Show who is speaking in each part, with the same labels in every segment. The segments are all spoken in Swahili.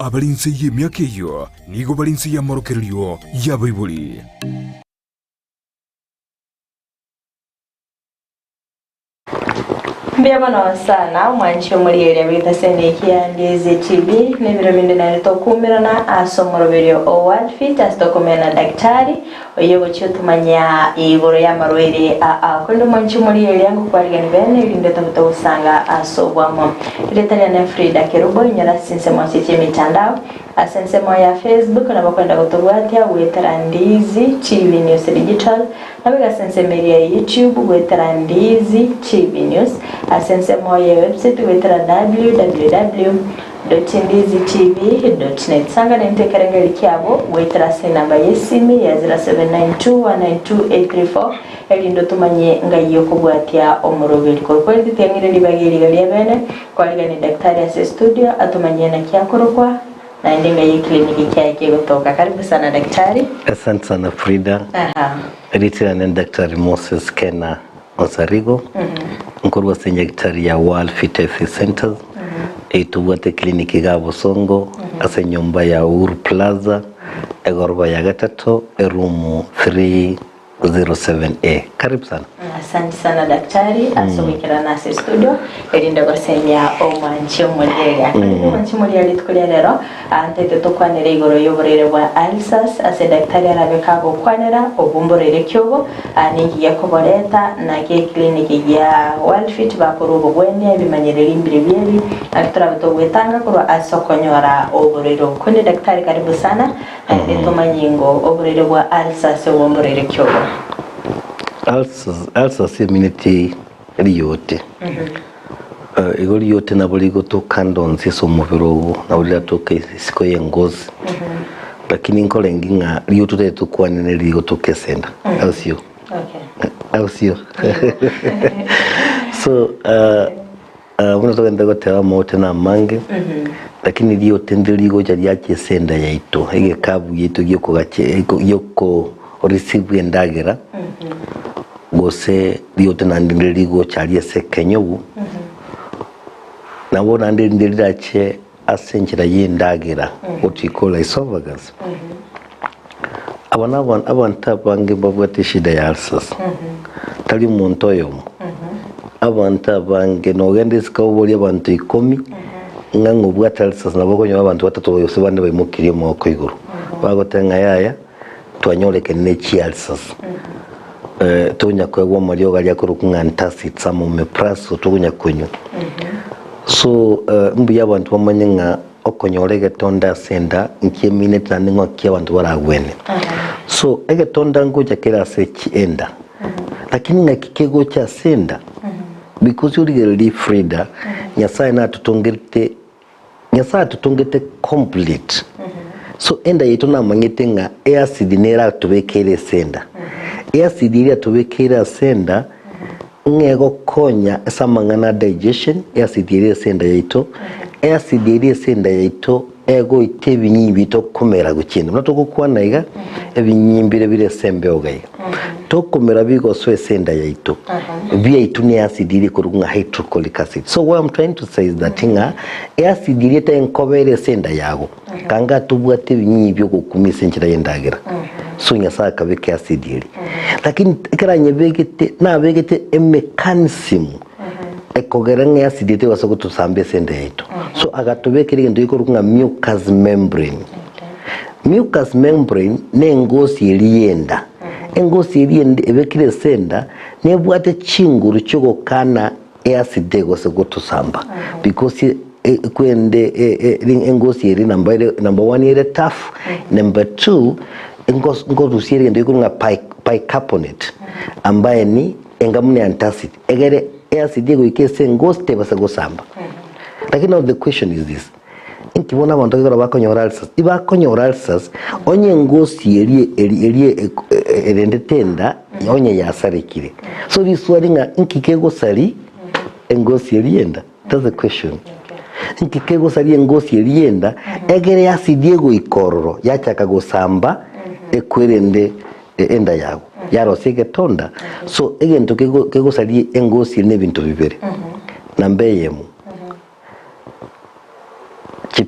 Speaker 1: abalinzi y'emyaka eyo nigo balinzi y'amorokereryo y'abaibuli.
Speaker 2: Mbiyamano sana mwanchi muri area bita seneki ndeze TV nebiro binde na tokumirana asomoroberyo Owalfit astokomena daktari oyogo chutumanya igoro ya marwere kondo mwanchi muri area ngo kwariga nibene binde tabuta usanga asobwamo retali na Frida Kerubo nyara sinse mwanchi mitandao asense ya Facebook na bakwenda gutubwatia Wetarandizi TV News Digital nabiga sense media YouTube Wetarandizi TV News asense ya website www.ndizitv.net sanga nente karengeli kyabo wetrase namba yesimi ya 0792192834 elindo tumanye ngayo kubwatia omuroberi ko kwezi tengire libagiri galibene kwaliga ni daktari ase studio atumanye na kyakorokwa na ndinga yi kliniki kyake kutoka. Karibu sana daktari.
Speaker 3: Asante sana Frida. Editira na daktari Moses Kena Osarigo. Nkorwa daktari ya Owalfit Health Centers. Eituwate kliniki ga Bosongo ase nyumba ya Uhuru Plaza egorba ya gatatu room 307A. Karibu sana.
Speaker 2: Asante sana daktari asomekera na studio elinda basenya omwanchi omulera omwanchi omulera litukolera lero antete tokwanera igoro yoborere bwa Alsas ase daktari arabeka gokwanera obumborere kyobo ningi yakoboreta na ke kliniki ya Owalfit bakorobo gwene bimanyerera imbire byeri aktora bitogwetanga kuro asokonyora oborero kone daktari karibu sana tomanyingo oborere bwa Alsas obumborere kyobo.
Speaker 3: Alsas immunity riyote. Igori yote na buli gotoka ndonzi so mubiro na buli atoka siko yengozi. Lakini nkole nginga riyote tukwanene rigotoke senda. Alsio.
Speaker 2: Okay.
Speaker 3: Alsio. So muna toka ndago tewa mote na mange. Lakini riyote ndirigo jari yake senda yaito. Hige kabu yaito yoko gache yoko receive endagera. Gose riyote nandirigo chali se kenyobu. Nabo nandirira che asenjira yendagira otikola esophagus. Abantu bange babwate shida ya Alsas. Tali muntu yomo. Abantu bange nogende sikawoli abantu 10 ngango bwate Alsas nabo nyo abantu batatu yose bande bayimukiriye mu koiguru. Bagotenga yaya twanyoleke nechi Alsas. Tunya kwegwa mulio gali akurukunga ntasi tsamo mepraso tunya kunyo. So mbu yabantu bamanyenga okonyolege tonda senda nkiyemine tandingo kyabantu baragwene. So ege tonda ngoja kera se kienda. Lakini ngakikego cha senda because yuri Frida nyasaye na tutongete complete. So enda yetu na manyetenga acid nera tubekere senda. Acid iri tubekere senda ngego konya esamangana digestion acid iri senda yaito acid iri senda yaito ego itebinyibi to komera gukinda nato gukwana iga ebinyimbire bire sembe ogaye to komera bigo so senda yaito bia ituni acid iri kurunga hydrochloric acid. So what I'm trying to say is that acid iri ta enkobere senda yago kanga tubwate ebinyibi okukumisa enchira yendagira so nyasa kabeke acid iri lakini ikaranye begete na begete mechanism ekogeranga acid iri wasoko tusambe senda yaito so agatobekere ndo ikorunga mucous membrane. Mucous membrane nengosi irienda engosi irienda ebekire senda nebwate chinguru choko kana acid ego soko tusamba because kwende engosi iri number 1 ire tough number 2 ngozi iri ndo ikorunga bicarbonate ambaye ni engamune antacid egere acid ego ikese ngosi tebasa gosamba. Lakini now the question is this. Inkibona abantu bakora bakonyora Alsas. Iba konyora Alsas onye ngosi eri erendetenda onye yasarekire. So this waringa inkikego sari engosi erienda. That's the question. Inkikego sari engosi erienda egere acid ego ikororo yachaka gosamba ekwerende enda yago. Yaro sege tonda. So egento kego sari engosi ne bintu bibere. Nambe yemu.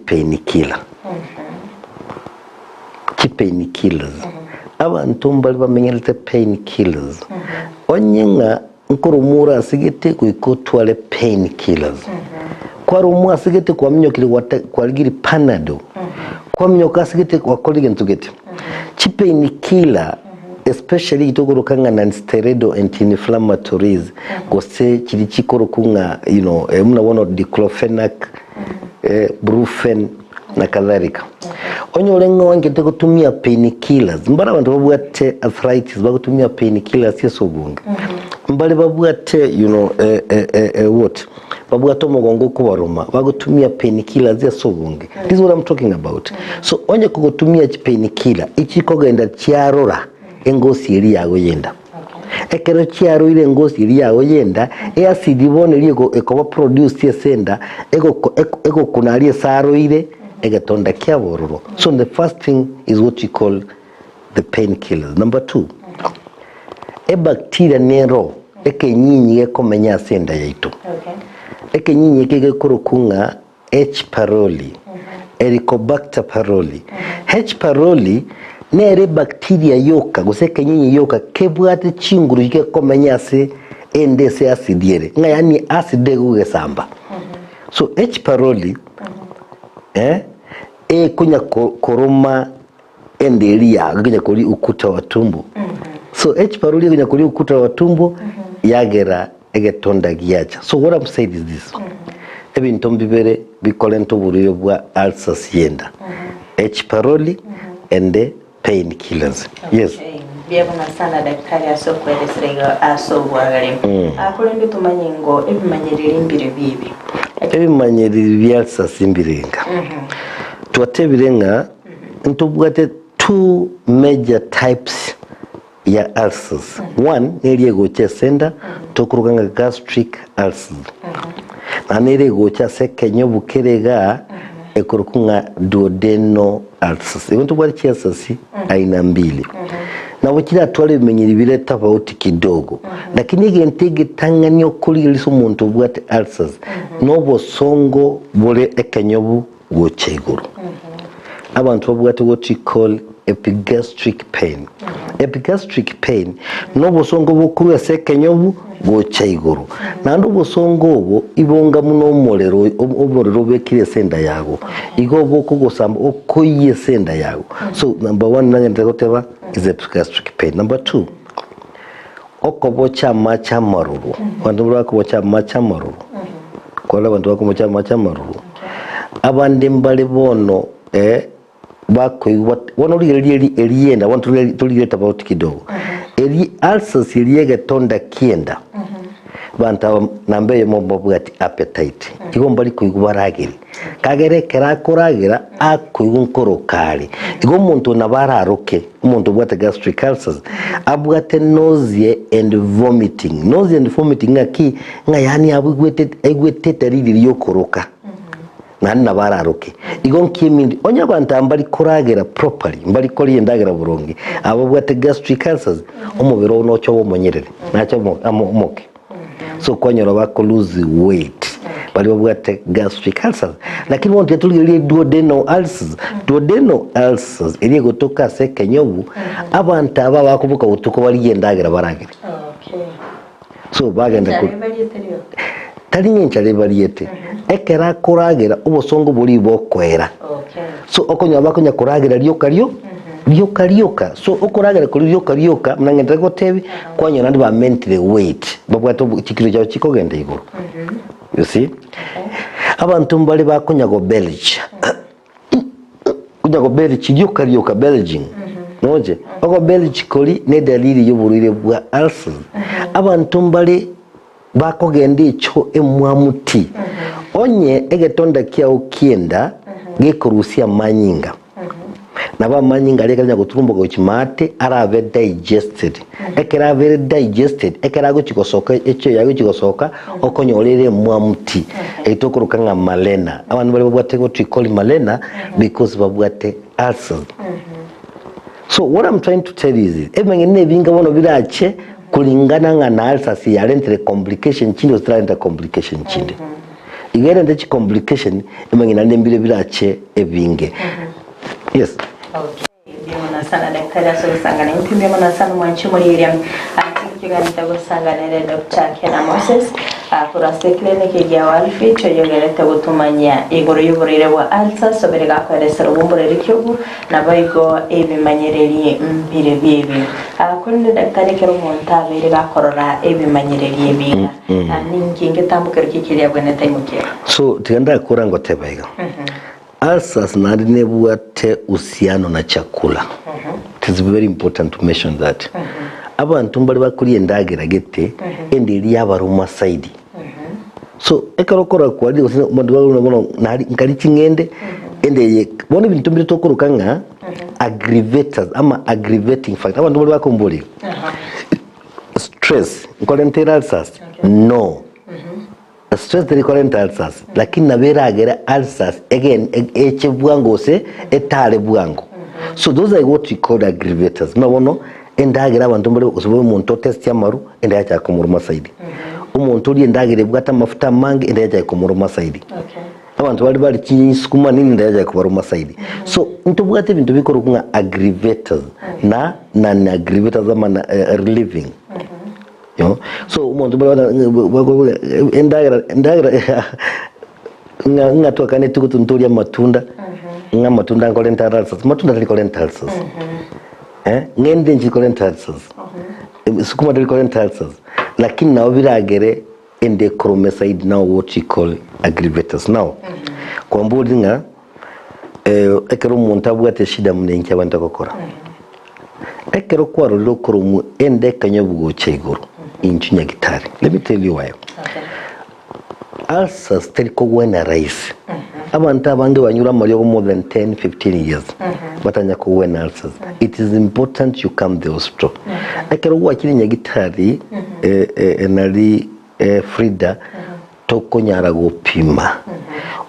Speaker 3: Pain killer. painkillers abantu mbali bamenyerete painkillers onyenga nkurumura asigete kuikotwale painkillers kwa rumu asigete kwa mnyokili kwa ligiri panado kwa mnyoka asigete kwa kolige ntugete chi painkiller especially itogorokanga non-steroidal anti-inflammatories gose chiri chikorokunga muna wono diclofenac brufen na kadhalika onyo lengo wange kutumia painkillers mbara abantu babwate arthritis bagutumia painkillers yesobunga mbali babwate what babwate omugongo kubaruma bagutumia painkillers yesobunga. This is what I'm talking about. So onye kugutumia painkiller ichikogenda chiarora engosi eri yago yenda ekero chiaro ile ngosi eri yago yenda acid ibone ligo ekoba produce yesenda ego kunali saro ile egetonda kya bororo. So the first thing is what you call the painkillers. Number 2, e bacteria nero ekenyinyi ekomenya senda yaitu ekenyinyi ekegekorokunga H. pylori Helicobacter pylori. H. pylori nere bacteria yoka guseke nyinyi yoka kebwate chinguru yike komenya se endese acid yere nga yani acid ego samba. So H. pylori kunya koroma endeli ya kunya kuri ukuta wa tumbo. So H. pylori kunya kuri ukuta wa tumbo yagera egetonda giacha. So what I'm saying is this. Ebintu mbibere bikolento buriyo bwa ulcers yenda. H. pylori and the painkillers. Yes.
Speaker 2: Biabona sana daktari asokwelesrega asobwagale. Akulendo tumanyengo ebimanyerere imbire bibi.
Speaker 3: Ebimanyerere byalsa simbirenga. Twatebirenga ntubwate 2 major types ya ulcers. One neriego chesenda tokuruganga gastric ulcers. Na neriego chasekenyo bukerega ekurukunga duodenal ulcers. Ibintu bwari chiasasi aina mbili. Na wachira twale bimenyeri bile tofauti kidogo. Lakini gentege tanganya okuli liso muntu bwate ulcers. Nobo songo bole ekenyobu gocheguru. Abantu bwate what you call epigastric pain. Epigastric pain nobo songo bukuru esekenyobu gocheguru. Na ndo songo obo ibonga muno omorero bekire senda yago. Igo boko gosamba okoye senda yago. So number 1 nanyandagoteba is epigastric pain. Number 2, okobocha macha maruru. Bantu bakobocha macha maruru. Kola bantu bakobocha macha maruru. Abandi mbali bono bako wono elienda wantu tulileta about kidogo. Eli ulcers iliege tonda kienda. Banta nambe mombo bwati appetite. Igo mbali kuigubaragiri. Kagere kerakoragira akuigunkoro-kari. Igo muntu nabararoke. Umuntu bwate gastric ulcers. Abwate nausea and vomiting. Nausea and vomiting aki nga yani abwete teriri yokoroka. Nani nabararoke. Igo nkimindi onya banta mbali koragira properly. Mbali kori endagira burongi. Abo bwate gastric ulcers omubiro unocho womonyerere. Nacho amoke. So kwanyoro bako lose weight. Bali babwate gastric ulcers. Lakini wonte tulire duodenal ulcers. Duodenal ulcers iri gotoka sekenyobu abantu aba bakubuka utuko bali yendagira baragira. Okay. So bagenda ku tali nyenchale baliete. Ekera koragira ubosongo buli bokwera. Okay. So okonya bakonya koragira lyoka. So okoragira kuri lyoka mnangenda gotebi kwanya nandi ba mentally weight. Babwato chikiro cyawe chikogenda iguru. You see? Abantu mbali bakonya go belge. Kunya go belge lyoka belging. Noje. Ogo belge koli ne dalili y'uburire bwa ulcers. Abantu mbali bakogenda icho emwamuti. Onye egetonda kya ukienda gekurusia manyinga. Naba manyinga lekanya guturumbo go chimate arabe digested. Ekera very digested. Ekera go chikosoka echo yago chikosoka okonyorere mwamuti. Etokurukanga malena. Abantu bali babwate go tricoli malena because babwate ulcers. So what I'm trying to tell you is ebengene binga bono birache kulingana nga na ulcers ya rentre complication chinde ostranda complication chinde. Igere ndachi complication emangina nembile birache ebinge. Yes.
Speaker 2: Okay. sana daktari asosanga na mpimbe mana sana mwanchi muri area kiganita gusanganira Dr. Kena Moses kurase clinic ya Walfi cyoyogerete gutumanya igoro y'uburire bwa alsa sobere gakweresa rubumbure rikyobu nabayigo ebimanyereri mpire bibi kuri daktari kero montabere gakorora ebimanyereri biga ninkinge tambukira kikiriya bwene taimukira
Speaker 3: so tiganda kora ngo tebaiga alsas nadi nebuate uhusiano na chakula. It is very important to mention that. Abantu mbali bakuriye ndageragete endiri yabaruma side. So ekarokora kwali umuntu babona nari nkari kingende endeye bona ibintu mbiri tokorukanga aggravators ama aggravating factor abantu mbali bakombole. Stress incoherent ulcers no. Stress recurrent ulcers lakini nabera agera ulcers again eche bwango se etale bwango. So those are what we call aggravators. Mabono endagera abantu mbere usoboye umuntu test yamaru enda yacha kumuruma side. Umuntu uri endagere bwata mafuta mange enda yacha kumuruma side. Abantu bali kinyisukuma nini enda yacha kumuruma side. So into bwate bintu bikoro kunga aggravators na aggravators ama relieving. You know? So umuntu bali endagera ngatu akane tukutuntulia matunda nga matunda incoherent ulcers matunda recurrent ulcers ngende incoherent ulcers sukuma recurrent ulcers lakini nao biragere ende chromoside now what we call aggravators now kwa mbudi nga ekero umuntu abwate shida munenke abantu akokora ekero kwaro lokoro mu ende kanyabugo cyegoro inchinya gitari. Let me tell you why. Ulcers teriko wena rise. Abantu abange banyura muri more than 10-15 years. Batanya ko wena ulcers. It is important you come to the hospital. Ekero wakiri nyagitari nari Frida tokonyara gupima.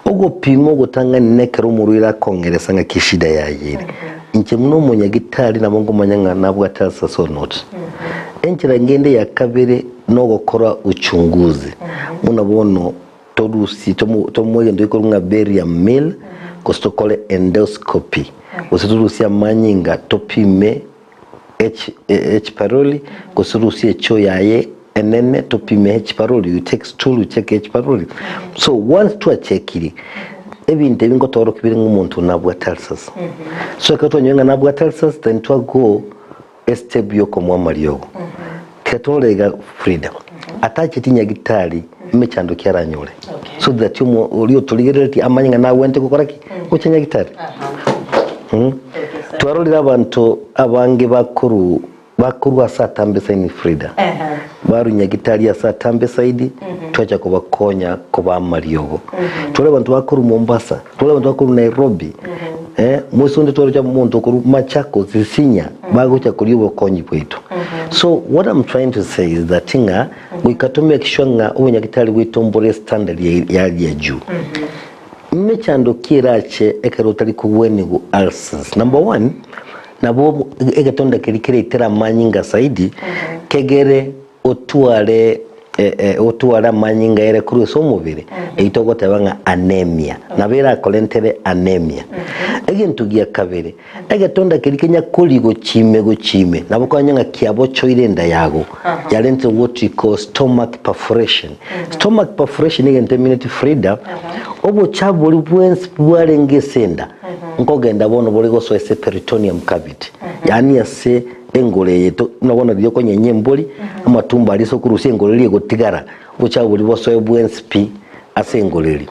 Speaker 3: Ogupima gutanga nekero murira kongeresa nga kishida yayiri. Inche muno munyagitari na mongo manyanga nabwo atasa so not. Enchira ngende ya kabere no gukora uchunguzi. Munabono torusi tomoye ndiko runga barium meal kostokole endoscopy. Usiturusia manyinga topime H pylori kosurusia cho yaye enene topime H pylori, you take stool, you check H pylori. So once to check it ebinte bingo toro kibiri ngumuntu nabwa ulcers. So kato nyenga nabwa ulcers then to go estebyo komwa mariyogo. Katolega Frida atache tinya gitari mechando kyaranyole so that you ulio tolerate amanyanga na wente kukoraki uchenya gitari. Twarolira abantu abange bakuru asatambe saini Frida baru nyagitari asatambe saidi twacha kubakonya kuba mariyogo tole abantu bakuru Mombasa tole abantu bakuru Nairobi musonde tole cha muntu kuru Machako zisinya bagocha kulibo konyi kwetu. So what I'm trying to say is that inga wikatumia kishwanga unyagitari witombole standard ya juu. Mmechando kirache ekarotali kuweni gu ulcers. Number one, nabo egatonda kirikire itera manyinga saidi kegere otuwala manyinga ere kuri so mubiri eitogota banga anemia nabera kolentere anemia egintu giya kabere egatonda kirikenya kuligo chime nabo kwanyanga kiabo choirenda yago yalente what we call stomach perforation. Stomach perforation egente minute Frida obo chabuli bwens bwalengesenda nkogenda bono boligo so ese peritoneum cavity yani ase engole yeto nabona byo konye nyemboli amatumba aliso kurusi engole liye gotigara buchabuli boso bwensp ase engoleli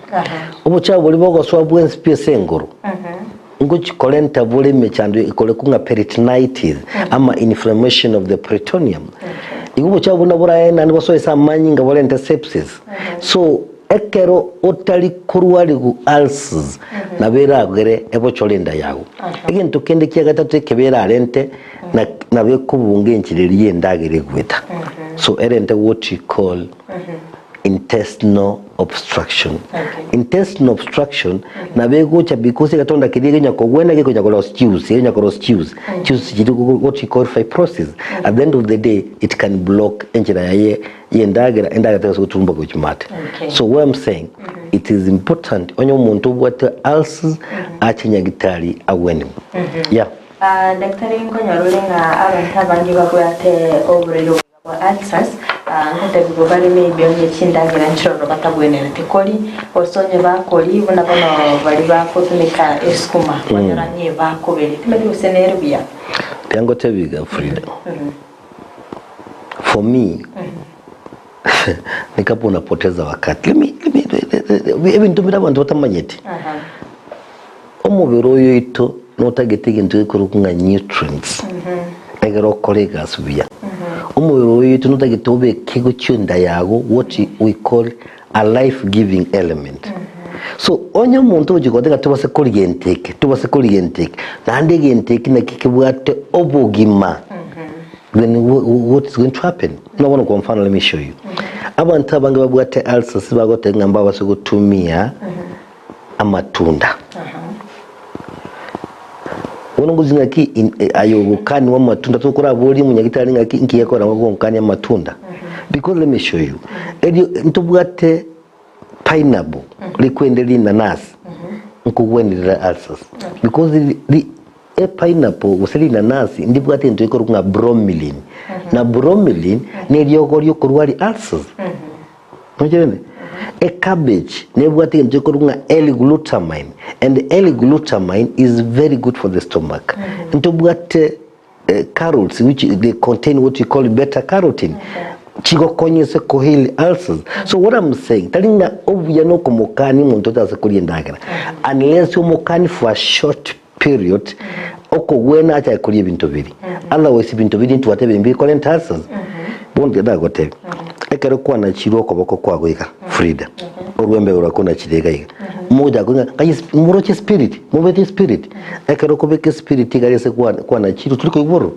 Speaker 3: obuchabuli bogoso bwensp ase engoro ngochi kolenta bole mechando ikole kunga peritonitis ama inflammation of the peritoneum igubo chabuna buraena niboso esa manyinga bolenta sepsis. So ekero otali kurwali gu ulcers nabera agere ebo cholenda yago egintu kende kya gatatu kebera alente na bekubunge nchireri yendagere gweta. So erente what we call intestinal obstruction. Intestinal obstruction na begocha because gatonda kidege nyako gwena geko nyako stews what we call fibrosis. At the end of the day it can block enchira yaye yendagera teso tumba kuchimate. So what I'm saying it is important onyo muntu bwate ulcers achinya gitari aweni. Yeah.
Speaker 2: daktari nkonyorore nga abantu abangi bagwate oburiro bwa ulcers ngate bigo bari maybe onye chindagira nchoro batabwenera tekoli osonye bakoli bona bali bakotumika eskuma banyaranye bakobere timedi usenere bya
Speaker 3: yango tebiga Frida. For me nikapo unapoteza wakati. Ebintu birabantu batamanyete. Omubiro oyo ito notagete into ekurukunga nutrients. Egero colleagues bya. Omubiro oyo ito notagete obe kigo cyunda yago what we call a life giving element. So onye muntu ujikoteka tubase koli intake nande intake na kikibwate obugima. Then what is going to happen? No one ko mfano, let me show you. Abantu abange babwate ulcers bagote ngamba base gutumia amatunda. Unongozi ngaki ayogukani wa matunda tukora boli munyagitari ngaki nkiyakora ngo nkani amatunda. Because let me show you. Edio ntubwate pineapple likwendeli nanasi nkugwendelera ulcers. Because a pineapple useli nanasi ndibwate into ikoro kunga bromelain. Na bromelain ne lyogoryo kurwali ulcers. Mujene a cabbage nebwate into ikoro kunga L-glutamine, and L-glutamine is very good for the stomach. Into bwate carrots which they contain what we call beta carotene. Chigo konyese kohili ulcers. So what I'm saying, talinga obya no komokani muntu tazakuri ndagara. Unless umokani for a short period, oko wena acha kuri bintu biri. Otherwise bintu biri ntuwatebe mbi kolen ulcers. Bonde dagote. Ekero kwa na chiro okoboko kwa goika Frida. Urwembe urakona chirega iga. Moja gonga kayi muroche spirit, mubete spirit. Ekero kobeke spirit igarese kwa na chiro tuliko iboro.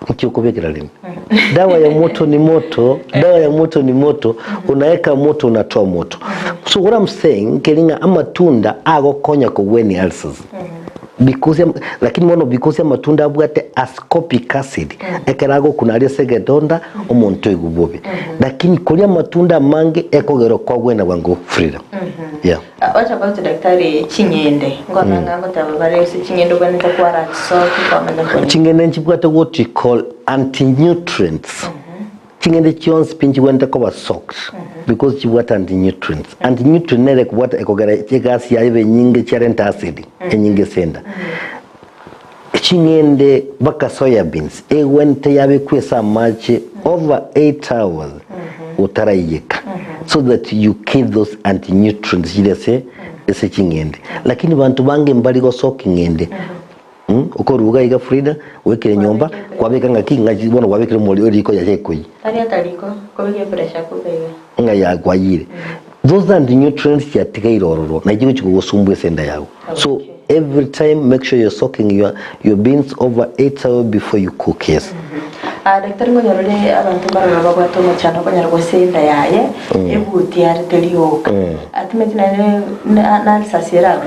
Speaker 3: Ukikubekera lini. Dawa ya moto ni moto, dawa ya moto ni moto, unaeka moto unatoa moto. So what I'm saying, kelinga amatunda ago konya kuweni ulcers. Because lakini mono because amatunda abwate ascorbic acid. Ekerago kunalia segedonda omuntu igubobe. Lakini kulia matunda mange ekogero kwa wena wangu Frida. Yeah.
Speaker 2: What about daktari chinyende? Ngona tabare chinyende bwanita kwa ratso kwa
Speaker 3: chinyende nchibwate what we call anti-nutrients. Chinyende chionsi pinchi wenda kwa soaked. Because chibwate anti-nutrients. Anti-nutrients nere kubwate ekogera chegasi ya iwe nyinge charenta acid. Nyinge senda. Chinyende baka soya beans. Wente yabe kwesa machi over 8 hours. Utarayeka. So that you kill those anti-nutrients jile se chinyende. Lakini bantu bange mbali go soak ngende. Uko ruga iga Frida wekere nyomba kwabeka ngaki ngajibona wabekere muri oriko yajekoyi.
Speaker 2: Tariko kobege pressure kubega.
Speaker 3: Nga ya gwayire. Those anti-nutrients ya tika irororo na igigo kigusumbwe senda yawo. So every time make sure you're soaking your beans over 8 hours before you cook. Yes.
Speaker 2: Daktari ngonyorore abantu barara bagwato mu cyano konyarwa senda yaye ebuti artelioka atimetina na sasira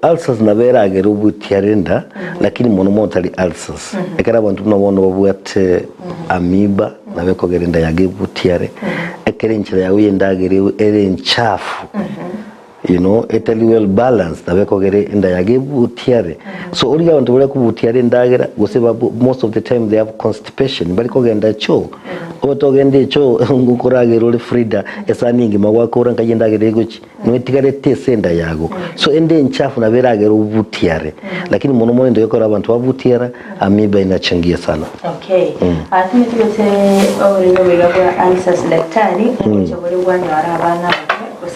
Speaker 3: ulcers na beragera ubuti arenda lakini mono motali ulcers ekara abantu nabona babwate amoeba na bekogerenda yage butiare ekere nchira yawe yendagere ere nchafu. You know, Italy well balanced. Na bekogere enda yage butiare. So uri abantu bari kubutiare ndagera guseba most of the time they have constipation. Bari kogenda cho. Otogende cho ngukuragera uri Frida esaningi magwakora nkagenda guki. Nwetigare tesenda yago. So ende nchafu na beragera ubutiare. Lakini mono ndo yokora abantu babutiara amoeba inachangia sana.
Speaker 2: Okay. Atimetibese ori no bigabwa ulcers daktari ngo bari bwanyara abana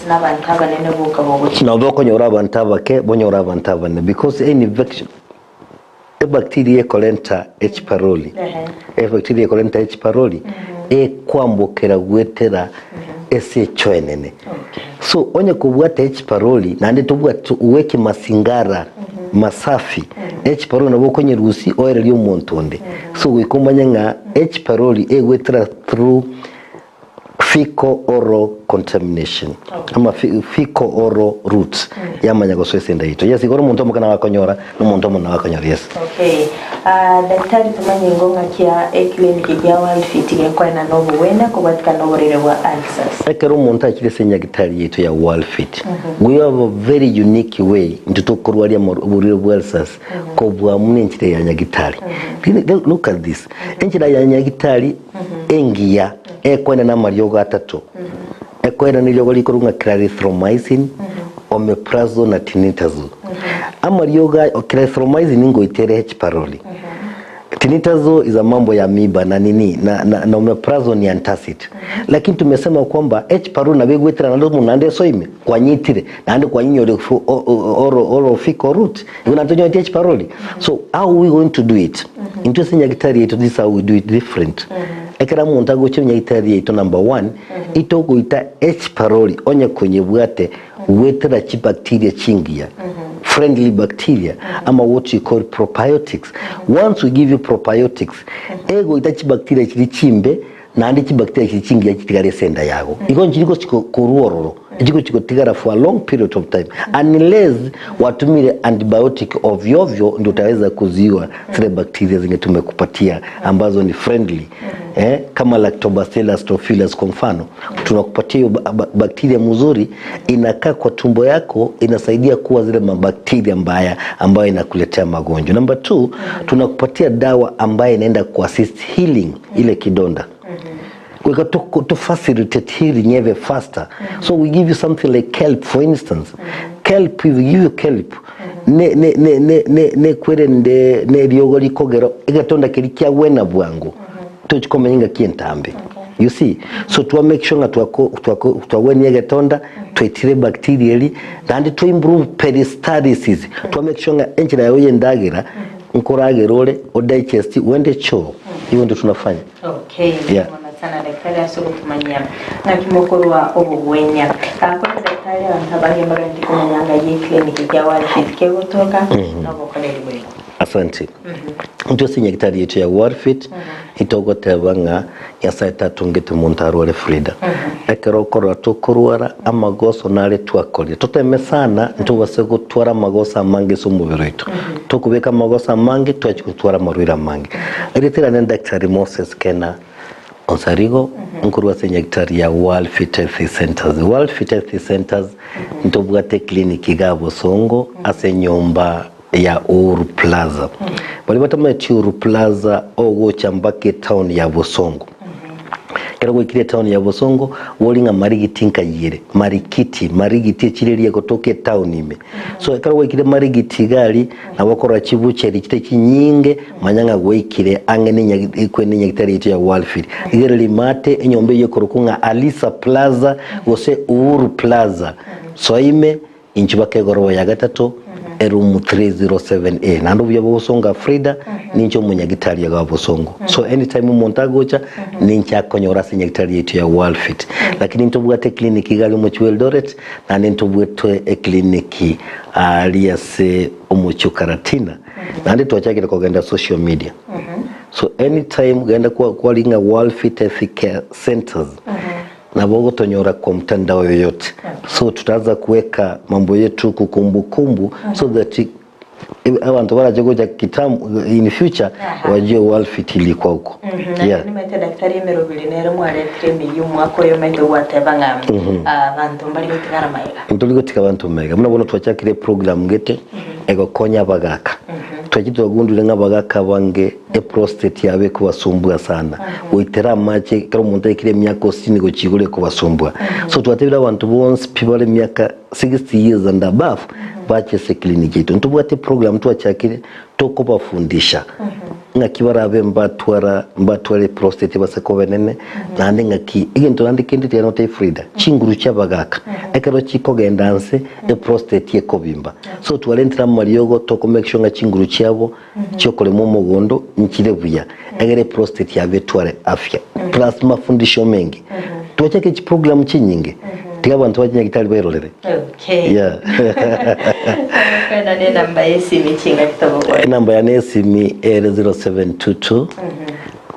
Speaker 2: n'abantu abanene buka bobuki
Speaker 3: no boko nyora abantu abake bonyora abantu abane because any infection a bacteria colenta H pylori a bacteria colenta H pylori kwambokera gwetera ese choenene. So onye kubwata H pylori nande tubwata uweke masingara masafi H pylori nabo konye rusi oil lyo montonde. So wikomanya nga H pylori gwetera through fecal oral contamination ama fecal oral route yamanya guswesenda ito yes igoro muntu mukana wakonyora n'umuntu muna wakonyora yes
Speaker 2: okay daktari tumanyi ngonga kia clinic ya World Fit kwa na nobu wenda kubatika noborere wa access
Speaker 3: ekero muntu akire senya gitari yetu ya World Fit we have a very unique way ntutokorwaria buriro bwa access ko bwa munenchire ya nyagitari look at this enchira ya nyagitari engia ekwena na mariogo atatu ekwena ni lyogo likorunga clarithromycin omeprazole na tinitazole amarioga clarithromycin ngo itere H pylori tinitazole is a mambo ya miba na nini na omeprazole ni antacid lakini tumesema kwamba H pylori na begwetera na ndo munande soime kwa nyitire nande kwa nyinyo oro fecal route unatonyo H pylori so how we going to do it into senya gitari yetu this how we do it different ekera muntu agochenya gitari yetu number 1 itogo ita H pylori onye kwenye bwate wetera chi bacteria chingia friendly bacteria ama what you call probiotics once we give you probiotics ego ita chi bacteria chiri chimbe na andi chi bacteria chiri chingia chitigare senda yago iko njiriko chiko kuruororo chiko tigara for a long period of time unless watumire antibiotic ovyo ndio utaweza kuziwa zile bacteria zinge tumekupatia ambazo ni friendly kama Lactobacillus staphylococcus kwa mfano tunakupatia hiyo bacteria mzuri inakaa kwa tumbo yako inasaidia kuwa zile mabakteria mbaya ambayo inakuletea magonjwa. Number 2 tunakupatia dawa ambayo inaenda kuassist healing ile kidonda. We got to facilitate healing even faster. So we give you something like kelp, for instance. Kelp, we give you kelp. Ne kwere ne biogoli kogero igatonda kirikia wena bwangu. Tuchikomenga kientambe. You see, so to make sure that to when igatonda to itire bacterially and to improve peristalsis. To make sure that enchira yoye ndagira nkorage role o digest wende choo. Hiyo ndio tunafanya.
Speaker 2: Okay. Yeah. Sana daktari asukutumanyia na kimokoro wa obugwenya kwa daktari antabage mbaranti kumanyanga ye clinic ya World Fit ke gotoka na bokoleli bwe
Speaker 3: asante ndio sinya daktari yetu ya World Fit itogotebanga ya saita tungete Montaro le Frida ekero korwa tokorwara amagoso nale twakolie tuteme sana ntubase gutwara amagoso amange so mubireto tukubeka amagoso amange twachikutwara marwira amange eritira na daktari Moses Kena Onsarigo nkuru wa daktari ya World Fit Health Centers. World Fit Health Centers ntobwate clinic ga Bosongo ase nyumba ya Uhuru Plaza. Bali batama Uhuru Plaza ogo chambake town ya Bosongo. Kero kire town ya Bosongo wolinga marigiti nkayire marigiti chireliye gotoke town ime so kero kire marigiti gali nabakora chibucheri kite kinyinge manyanga goikire angene nyakwe nyakitari ya World Fit igere limate enyombe yokorukunga Alisa Plaza gose Uhuru Plaza so ime inchibake gorowa ya gatatu room 307A nando bya Bosonga Frida nincho munyagitari ya Bosongo so anytime montagocha nincha konyora sinyagitari yetu ya World Fit lakini ntobwate clinic gali mu Eldoret na ntobwate clinic aliase umuchu Karatina na ndi twachakira kugenda social media so anytime genda kwa linga World Fit Health Centers na bogo tonyora kwa mtandao yoyote so tutaanza kuweka mambo yetu kukumbukumbu so that abantu barajogoja kitamu in future wajue World Fit ilikuwa huko
Speaker 2: yeah nimete daktari merobilinero mware 3 million mwako yomete watebanga abantu bali gutigara maiga
Speaker 3: ntuligo tikabantu mega mnabona twachakire program ngete ego konya bagaka twajitwa gundure ngabagaka bange prostate yabe kubasumbua sana uitera mache kero muntu ikire myaka 60 go chigure kubasumbua so twatebira abantu bonse pibale myaka 60 years and above bache se clinic yetu ntubwate program twachakire toko bafundisha ngakibarabe mbatware prostate basekobenene nande ngaki igento nande kindi ya note Frida chinguru cyabagaka ekero chikogendanse prostate yekobimba so twalentira mariyogo toko make sure ngachinguru cyabo cyokole mu mugondo nkirebuya egere prostate yabe tware afya plus mafundisho mengi twachake chi program chinyinge abantu bajya gitari bayirorere
Speaker 2: okay
Speaker 3: yeah
Speaker 2: kana ne namba yesimi chinga kitabo kwa
Speaker 3: namba ya nesimi 0722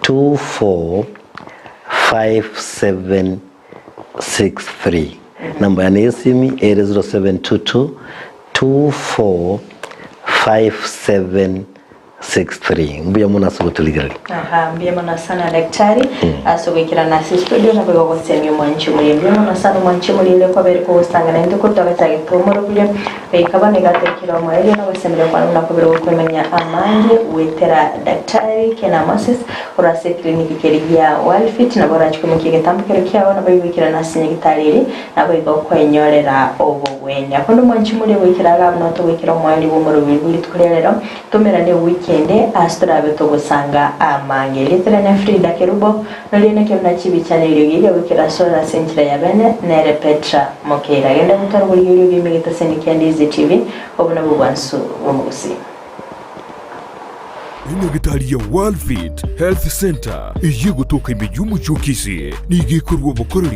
Speaker 3: 2457 0722 namba ya nesimi 0722 245763 mbuya muna subutuligari.
Speaker 2: Mbuya muna sana daktari asogekira nasi studio na bego gosemi mwanchi muri mbuya muna sana mwanchi muri ile kwa beri ko sangana ndi ko tagatagi tomoro bule bekaba negatekira mu ile no gosemira kwa na ko bero kumenya amange wetera daktari kena Moses urase kliniki keriya Walfit na bora chikumike getambukira kyawo na bayibikira nasi nyigitariri na bego kwenyorera obo wenya kondo mwanchi muri wikira ga no to wikira mwali bo muri bibiri tkurerero tumera ne weekend astrabe to gusanga amange litera na Frida Kerubo no lene kemna chibi channel yige wikira sora senchira ya bene nere Petra Mokera genda mutaro buri yige migita seniki Ndize TV obuna bwansu omugusi
Speaker 1: Inagitari ya Walfit Health Center iye gutoka imijyu mu cyokisi nigikorwa bukorera